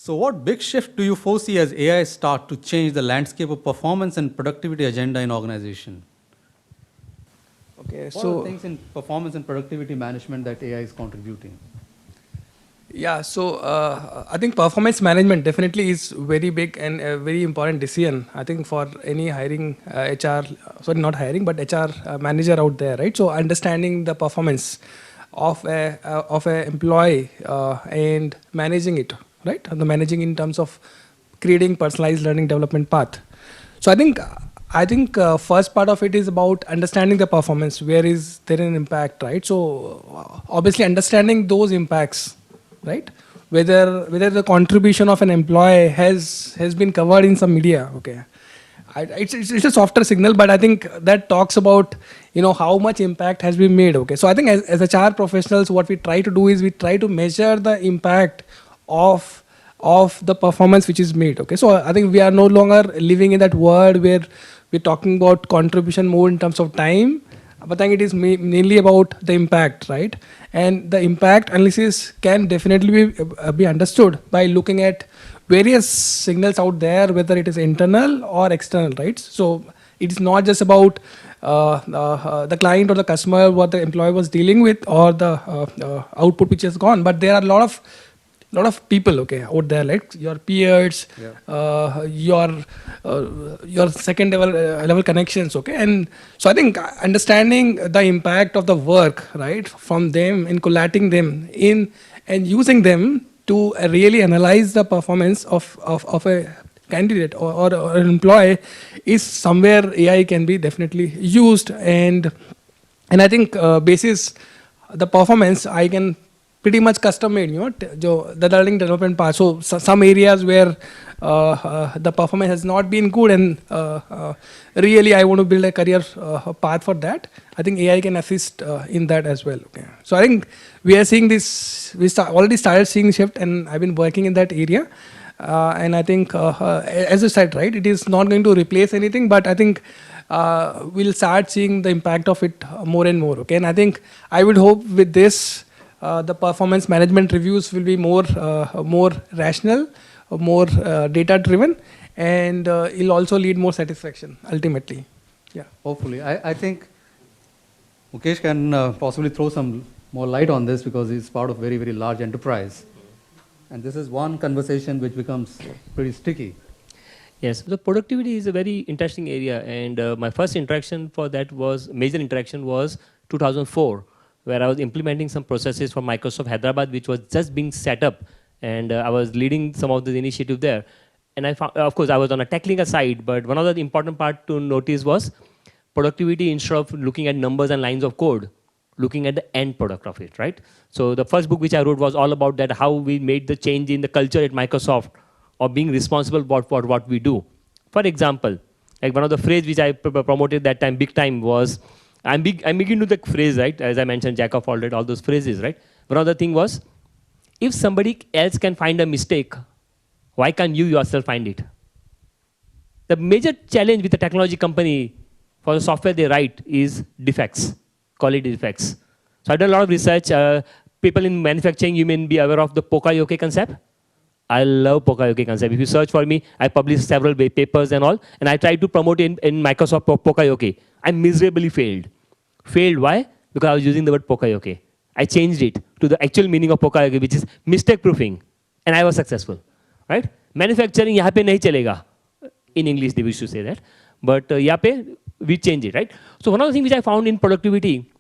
So what big shift do you foresee as AI start to change the landscape of performance and productivity agenda in organization? Okay, What are the things in performance and productivity management that AI is contributing? yeah, so I think performance management definitely is very big and a very important decision. I think for any hiring HR, sorry, not hiring, but HR manager out there, right? So understanding the performance of a employee and managing it, right? And the managing in terms of creating personalized learning development path. So I think first part of it is about understanding the performance. Where is there an impact, right? So obviously understanding those impacts, right? Whether the contribution of an employee has been covered in some media, okay. It's a softer signal, but I think that talks about how much impact has been made, okay. So I think as HR professionals, what we try to do is we try to measure the impact of the performance which is made, okay. So I think we are no longer living in that world where we're talking about contribution more in terms of time, but I think it is mainly about the impact, right? And the impact analysis can definitely be understood by looking at various signals out there, whether it is internal or external, right? So it is not just about the client or the customer, what the employee was dealing with, or the output which has gone, but there are a lot of people, okay, out there, like your peers, your second level connections, okay. And so I think understanding the impact of the work, right, from them and collating them in and using them to really analyze the performance of a candidate or an employee is somewhere AI can be definitely used. And I think basis the performance, I can pretty much custom made, the learning development part. So some areas where the performance has not been good, and really I want to build a career path for that, I think AI can assist in that as well, okay. So I think we are seeing this, already started seeing shift, and I've been working in that area. And I think, as you said, right, it is not going to replace anything, but I think we'll start seeing the impact of it more and more, okay. And I think I would hope with this, the performance management reviews will be more rational, more data driven, and it'll also lead more satisfaction ultimately. Yeah. Hopefully. I think Mukesh can possibly throw some more light on this because he's part of very, very large enterprise. And this is one conversation which becomes pretty sticky. Yes, so productivity is a very interesting area, and my first interaction for that major interaction was 2004, where I was implementing some processes for Microsoft Hyderabad, which was just being set up, and I was leading some of the initiative there. And I found, of course, I was on a technical side, but one of the important part to notice was productivity, instead of looking at numbers and lines of code, looking at the end product of it, right? So the first book which I wrote was all about that, how we made the change in the culture at Microsoft of being responsible for what we do. For example, like one of the phrase which I promoted that time, big time, was, I'm big into the phrase, right? As I mentioned, jack of all trades, all those phrases, right? One other thing was, if somebody else can find a mistake, why can't you yourself find it? The major challenge with the technology company for the software they write is defects, quality defects. So I've done a lot of research. People in manufacturing, you may be aware of the Pokayoke concept. I love Pokayoke concept. If you search for me, I published several papers and all, and I tried to promote it in Microsoft Pokayoke. I miserably failed. Failed, why? Because I was using the word Pokayoke. I changed it to the actual meaning of Pokayoke, which is mistake proofing, and I was successful, right? Manufacturing, यहाँ पे नहीं चलेगा. In English, they wish to say that, but यहाँ पे we change it, right? So one of the things which I found in productivity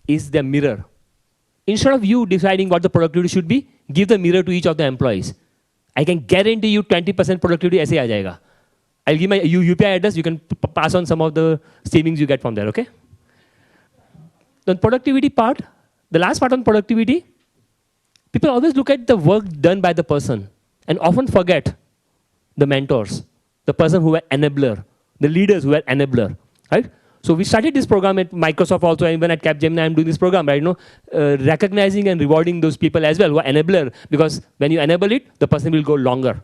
is the mirror. Instead of you deciding what the productivity should be, give the mirror to each of the employees. I can guarantee you 20% productivity ऐसे आ जाएगा. I'll give my UPI address. You can pass on some of the savings you get from there, okay? The productivity part, the last part on productivity, people always look at the work done by the person and often forget the mentors, the person who were enabler, the leaders who were enabler, right? So we started this program at Microsoft also, and even at Capgemini, I'm doing this program, right? Recognizing and rewarding those people as well who are enabler, because when you enable it, the person will go longer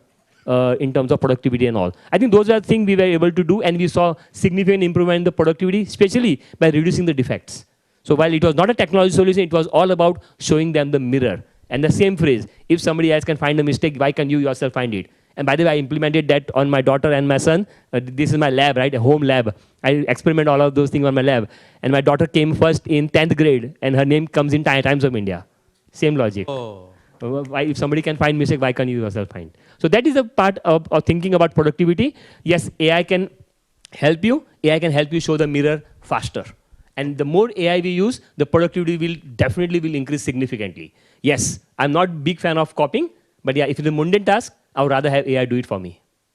in terms of productivity and all. I think those are the things we were able to do, and we saw significant improvement in the productivity, especially by reducing the defects. So while it was not a technology solution, it was all about showing them the mirror. And the same phrase, if somebody else can find a mistake, why can't you yourself find it? And by the way, I implemented that on my daughter and my son. This is my lab, right? A home lab. I experiment all of those things on my lab. And my daughter came first in 10th grade, and her name comes in Times of India. Same logic. Oh. Why, if somebody can find mistake, why can't you yourself find? So that is a part of thinking about productivity. Yes, AI can help you. AI can help you show the mirror faster. And the more AI we use, the productivity will definitely increase significantly. Yes, I'm not big fan of copying, but yeah, if it's a mundane task, I would rather have AI do it for me.